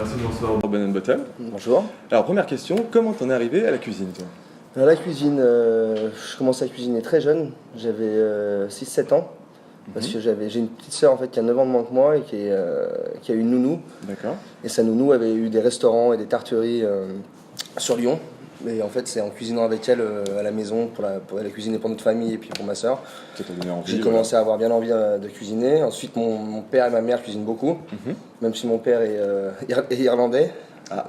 Merci de nous recevoir au Ben Bottle. Bonjour. Alors première question, comment t'en es arrivé à la cuisine toi? La cuisine, je commençais à cuisiner très jeune, j'avais 6-7 ans, parce que j'ai une petite sœur en fait, qui a 9 ans de moins que moi et qui a eu une nounou. D'accord. Et sa nounou avait eu des restaurants et des tarteries sur Lyon. Et en fait, c'est en cuisinant avec elle à la maison, pour la cuisiner pour notre famille et puis pour ma sœur. Ça t'a donné envie, J'ai commencé à avoir bien envie de cuisiner. Ensuite, mon père et ma mère cuisinent beaucoup, même si mon père est irlandais. Ah,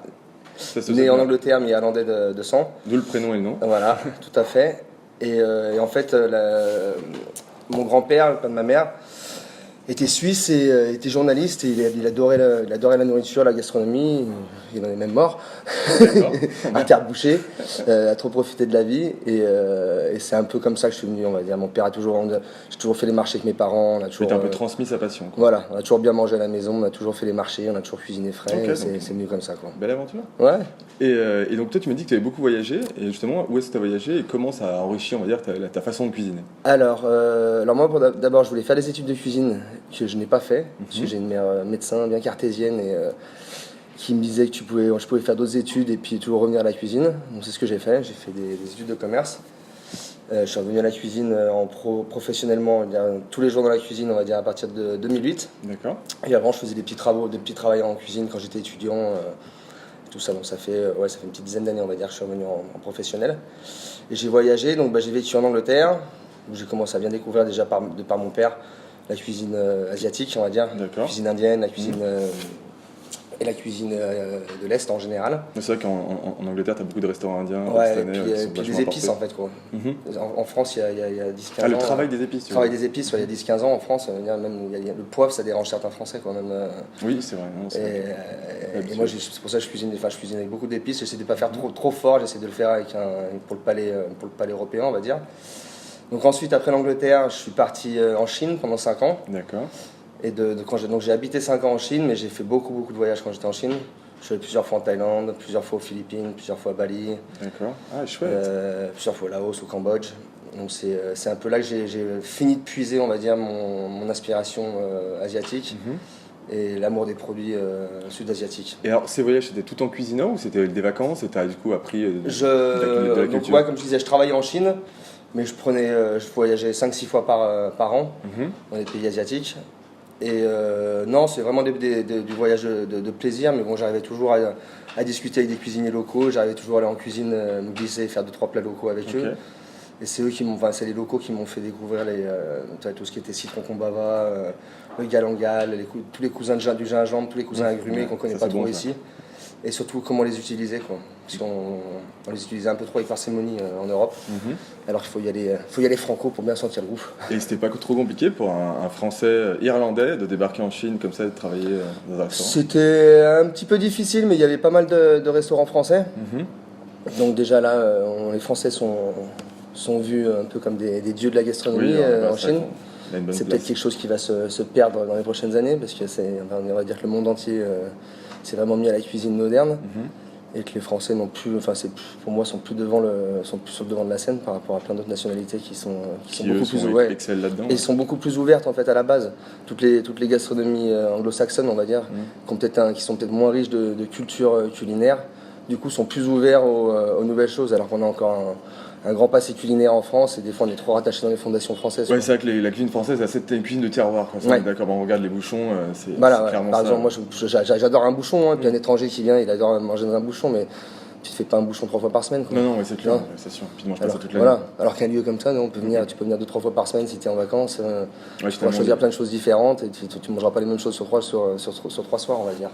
ça se Né sait en bien. Angleterre, mais irlandais de sang. D'où le prénom et le nom. Voilà, tout à fait. Et en fait, mon grand-père, le père de ma mère, était suisse et était journaliste. Et il adorait la nourriture, la gastronomie. Il en est même mort. D'accord. Il était rebouché, a trop profité de la vie. Et c'est un peu comme ça que je suis venu, on va dire. Mon père j'ai toujours fait les marchés avec mes parents. On a Tu toujours, t'as un peu transmis sa passion, quoi. voilà, on a toujours bien mangé à la maison. On a toujours fait les marchés, on a toujours cuisiné frais. Ok, Et donc- c'est venu comme ça, quoi. Belle aventure. Ouais. Et donc toi tu m'as dit que tu avais beaucoup voyagé, et justement où est-ce que tu as voyagé et comment ça a enrichi, on va dire, ta façon de cuisiner? Alors moi, d'abord, je voulais faire des études de cuisine que je n'ai pas fait, parce que j'ai une mère médecin bien cartésienne et qui me disait que je pouvais faire d'autres études et puis toujours revenir à la cuisine. Donc c'est ce que j'ai fait des études de commerce. Je suis revenu à la cuisine professionnellement, on va dire, tous les jours dans la cuisine, on va dire à partir de 2008. D'accord. Et avant, je faisais des petits travaux en cuisine quand j'étais étudiant. Tout ça, donc ça fait une petite dizaine d'années, on va dire, que je suis revenu en professionnel. Et j'ai voyagé, donc j'ai vécu en Angleterre, où j'ai commencé à bien découvrir déjà par mon père la cuisine asiatique, on va dire, la D'accord. cuisine indienne, la cuisine et la cuisine de l'Est en général. Mais c'est vrai qu'en Angleterre tu as beaucoup de restaurants indiens, Ouais, et pakistanais, qui sont puis vachement les épices importés. en fait, quoi. Mhm. En France, il y a 10-15 ans. Ah, le travail des épices, tu le travail vois. des épices, ouais, il y a 10-15 ans en France, même, le poivre, ça dérange certains Français quand même. Oui, c'est vrai. Non, c'est vrai. Et moi, c'est pour ça que je cuisine avec beaucoup d'épices. J'essaie de ne pas faire trop fort, j'essaie de le faire pour le palais européen, on va dire. Donc ensuite, après l'Angleterre, je suis parti en Chine pendant 5 ans. D'accord. Et donc j'ai habité 5 ans en Chine, mais j'ai fait beaucoup de voyages quand j'étais en Chine. Je suis allé plusieurs fois en Thaïlande, plusieurs fois aux Philippines, plusieurs fois à Bali, D'accord. Ah, chouette. plusieurs fois au Laos, au Cambodge. Donc c'est un peu là que j'ai fini de puiser, on va dire, mon aspiration asiatique et l'amour des produits sud-asiatiques. Et alors, ces voyages, c'était tout en cuisinant ou c'était des vacances et tu as du coup appris de la Donc culture? ouais, comme je disais, je travaillais en Chine, mais je voyageais 5-6 fois par an dans les pays asiatiques. Et non, c'est vraiment du voyage de plaisir, mais bon, j'arrivais toujours à discuter avec des cuisiniers locaux, j'arrivais toujours à aller en cuisine, me glisser, faire 2-3 plats locaux avec eux. Et c'est c'est les locaux qui m'ont fait découvrir tout ce qui était citron kombava, le galangal, tous les cousins du gingembre, tous les cousins agrumés qu'on connaît ça, pas c'est trop bon, ça. ici. Et surtout comment les utiliser, quoi. Parce qu'on les utilisait un peu trop avec parcimonie en Europe. Alors qu'il faut y aller franco pour bien sentir le goût. Et c'était pas trop compliqué pour un Français irlandais de débarquer en Chine comme ça et de travailler dans un restaurant? C'était un petit peu difficile, mais il y avait pas mal de restaurants français. Donc déjà là, les Français sont vus un peu comme des dieux de la gastronomie en ça, Chine. il a une bonne C'est place. peut-être quelque chose qui va se perdre dans les prochaines années, parce que on va dire que le monde entier s'est vraiment mis à la cuisine moderne. Et que les Français pour moi, sont plus sur le devant de la scène par rapport à plein d'autres nationalités qui sont beaucoup plus ouvertes. excellent là-dedans. Et ils sont beaucoup plus ouvertes en fait à la base. Toutes les gastronomies anglo-saxonnes, on va dire, qui sont peut-être moins riches de culture culinaire, du coup sont plus ouverts aux nouvelles choses, alors qu'on a encore un grand passé culinaire en France et des fois on est trop rattaché dans les fondations françaises. Ouais, c'est vrai que la cuisine française, c'est une cuisine de terroir. Quoi. Ça, Ouais. D'accord, on regarde les bouchons, c'est Voilà, clairement par ça. exemple, moi j'adore un bouchon, puis un étranger qui vient, il adore manger dans un bouchon, mais tu te fais pas un bouchon 3 fois par semaine, quoi. Non, c'est clair, Non. c'est sûr. Puis tu manges pas ça toute l'année. Voilà. Alors qu'un lieu comme ça, non, tu peux venir 2-3 fois par semaine si tu es en vacances. Tu pourras choisir plein de choses différentes et tu mangeras pas les mêmes choses sur 3 soirs, on va dire.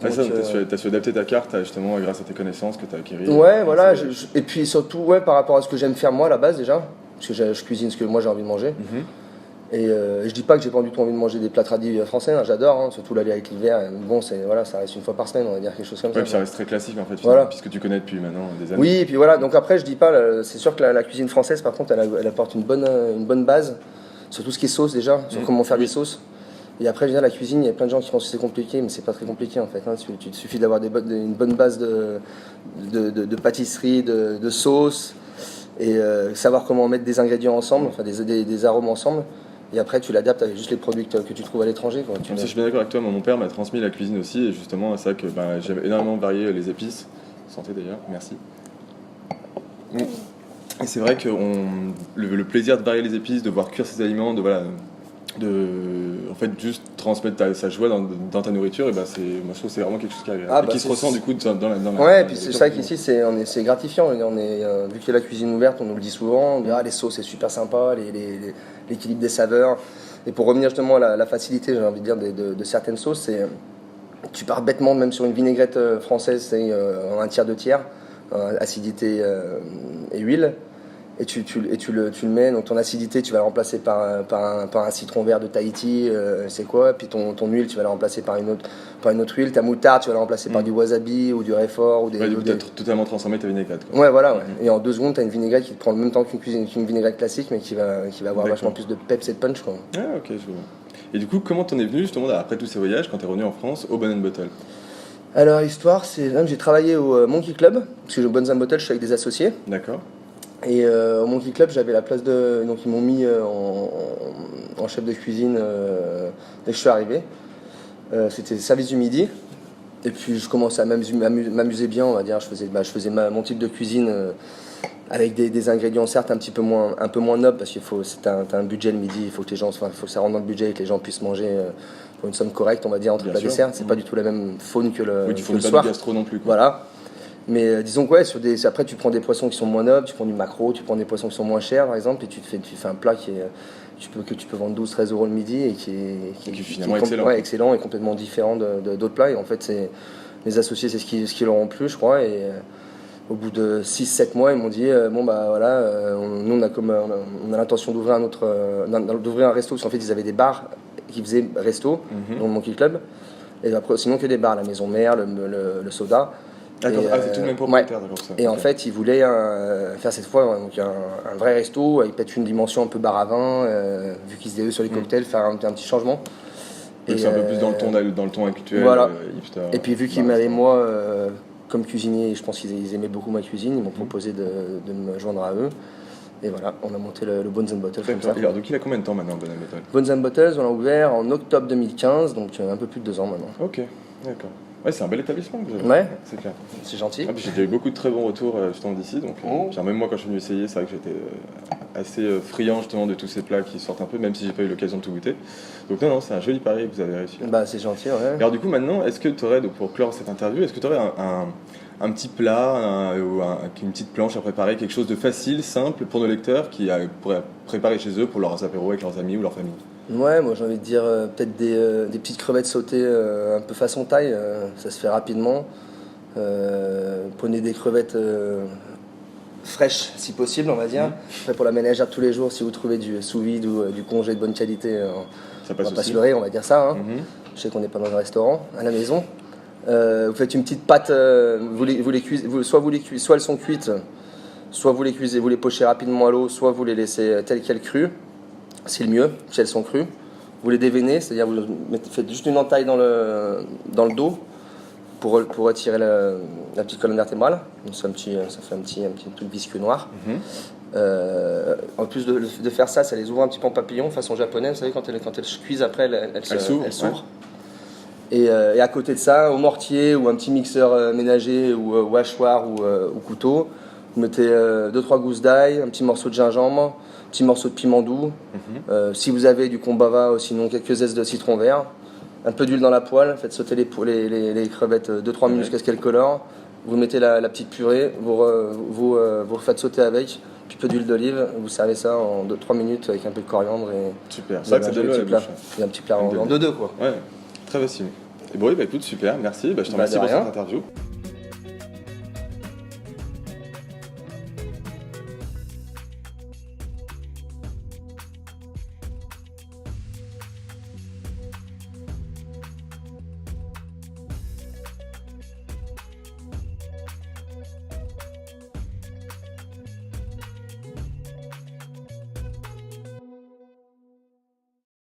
Ouais, Donc, t'as su adapter ta carte justement grâce à tes connaissances que t'as acquises. Ouais, voilà. Et puis surtout, par rapport à ce que j'aime faire moi à la base déjà, parce que je cuisine ce que moi j'ai envie de manger. Et je dis pas que j'ai pas du tout envie de manger des plats tradis français, hein, j'adore, surtout l'aller avec l'hiver. Bon, ça reste une fois par semaine, on va dire quelque chose comme ça. Puis ça reste très classique en fait, Voilà. puisque tu connais depuis maintenant des années. Oui, et puis voilà. Donc après, je dis pas, c'est sûr que la cuisine française, par contre, elle apporte une bonne base sur tout ce qui est sauce déjà, sur comment faire des sauces. Et après, la cuisine, il y a plein de gens qui pensent que c'est compliqué, mais c'est pas très compliqué en fait. Il te suffit d'avoir une bonne base de pâtisserie, de sauce, et savoir comment mettre des ingrédients ensemble, enfin des arômes ensemble. Et après, tu l'adaptes avec juste les produits que tu trouves à l'étranger. Quoi. Ça, je suis bien d'accord avec toi. Mon père m'a transmis la cuisine aussi. Et justement, c'est vrai que j'avais énormément varié les épices. Santé d'ailleurs, merci. Et c'est vrai que le plaisir de varier les épices, de voir cuire ses aliments, en fait juste transmettre sa joie dans ta nourriture, et moi je trouve que c'est vraiment quelque chose qui se ressent du coup dans la ouais, et puis c'est ça qu'ici c'est gratifiant. Vu qu'il y a la cuisine ouverte, on nous le dit souvent, on dit les sauces c'est super sympa, l'équilibre des saveurs. Et pour revenir justement à la facilité, j'ai envie de dire, de certaines sauces, c'est tu pars bêtement, même sur une vinaigrette française, c'est un tiers, 2 tiers, acidité et huile. Et tu le mets, donc ton acidité tu vas la remplacer par un citron vert de Tahiti, c'est quoi, puis ton huile tu vas la remplacer par une autre huile, ta moutarde tu vas la remplacer par du wasabi ou du réfort ou totalement transformer ta vinaigrette quoi. Ouais voilà, ouais. Et en 2 secondes tu as une vinaigrette qui te prend le même temps qu'une vinaigrette classique mais qui va avoir vachement plus de peps et de punch quoi. Ah ok, je vois. Et du coup comment t'en es venu justement après tous ces voyages, quand t'es revenu en France, au Bones & Bottle? Alors l'histoire c'est, j'ai travaillé au Monkey Club, parce que au Bones & Bottle je suis avec des associés. D'accord. Et au Monkey Club, j'avais la place de. Donc, ils m'ont mis en chef de cuisine dès que je suis arrivé. C'était service du midi. Et puis, je commençais à m'amuser bien, on va dire. Je faisais mon type de cuisine avec des ingrédients, certes, un peu moins nobles, parce que t'as un budget le midi. Il faut que ça rentre dans le budget et que les gens puissent manger pour une somme correcte, on va dire, entre plat et dessert. C'est pas du tout la même faune que le, oui, tu que le fais pas soir. de gastro non plus. Quoi. Voilà. Mais disons que après tu prends des poissons qui sont moins nobles, tu prends du maquereau, tu prends des poissons qui sont moins chers par exemple, et tu fais un plat que tu peux vendre 12-13 € le midi et qui est finalement excellent et complètement différent d'autres plats. Et en fait, mes associés, c'est ce qui leur ont plu, je crois. Et au bout de 6-7 mois, ils m'ont dit nous on a l'intention d'ouvrir d'ouvrir un resto, parce qu'en fait ils avaient des bars qui faisaient resto dans le Monkey Club, et après sinon que des bars, la maison mère, le soda. D'accord, c'est tout le même propriétaire, d'accord. Ça. Et en fait, ils voulaient faire cette fois un vrai resto, avec peut-être une dimension un peu bar à vin, vu qu'ils se développent sur les cocktails, faire un petit changement. Et c'est un peu plus dans le ton actuel. Voilà. Hipster, et puis vu qu'ils m'avaient moi comme cuisinier, je pense qu'ils aimaient beaucoup ma cuisine, ils m'ont proposé de me joindre à eux. Et voilà, on a monté le Bones & Bottles comme ça. Et alors, donc il a combien de temps maintenant, Bones & Bottles? Bones & Bottles, on l'a ouvert en octobre 2015, donc un peu plus de 2 ans maintenant. Ok, d'accord. Ouais, c'est un bel établissement que vous avez. Ouais, c'est clair. C'est gentil. J'ai déjà eu beaucoup de très bons retours justement d'ici, donc même moi quand je suis venu essayer, c'est vrai que j'étais assez friand justement de tous ces plats qui sortent un peu, même si j'ai pas eu l'occasion de tout goûter. Donc non, c'est un joli pari que vous avez réussi. C'est gentil, ouais. Alors du coup maintenant, est-ce que tu aurais, pour clore cette interview, est-ce que tu aurais un petit plat ou une petite planche à préparer, quelque chose de facile, simple pour nos lecteurs qui pourraient préparer chez eux pour leurs apéros avec leurs amis ou leur famille? Ouais, moi j'ai envie de dire peut-être des petites crevettes sautées un peu façon thaï, ça se fait rapidement. Prenez des crevettes fraîches si possible, on va dire. Après pour la ménagère de tous les jours, si vous trouvez du sous-vide ou du congé de bonne qualité, on va pas se leurrer, on va dire ça. Hein. Je sais qu'on n'est pas dans un restaurant, à la maison. Vous faites une petite pâte, soit elles sont cuites, soit vous les cuisez, vous les pochez rapidement à l'eau, soit vous les laissez telles quelles crues. C'est le mieux, si elles sont crues. Vous les déveinez, c'est-à-dire vous faites juste une entaille dans le dos pour retirer la petite colonne vertébrale. Donc ça fait un petit truc visqueux noir. En plus de faire ça, ça les ouvre un petit peu en papillon, façon japonaise. Vous savez, quand elles cuisent après, elles s'ouvrent. Ouais. Et à côté de ça, au mortier ou un petit mixeur ménager ou hachoir ou couteau, vous mettez 2-3 gousses d'ail, un petit morceau de gingembre, un petit morceau de piment doux, si vous avez du kombava, sinon quelques zestes de citron vert, un peu d'huile dans la poêle, faites sauter les crevettes 2-3 minutes jusqu'à ce qu'elles colorent, vous mettez la petite purée, vous faites sauter avec, puis peu d'huile d'olive, vous servez ça en 2-3 minutes avec un peu de coriandre et super, c'est vrai que ça donne le plat. Et un petit plat en 2-2 quoi. Ouais, très facile. Et bon, écoute, super, merci, je te remercie pour cette interview.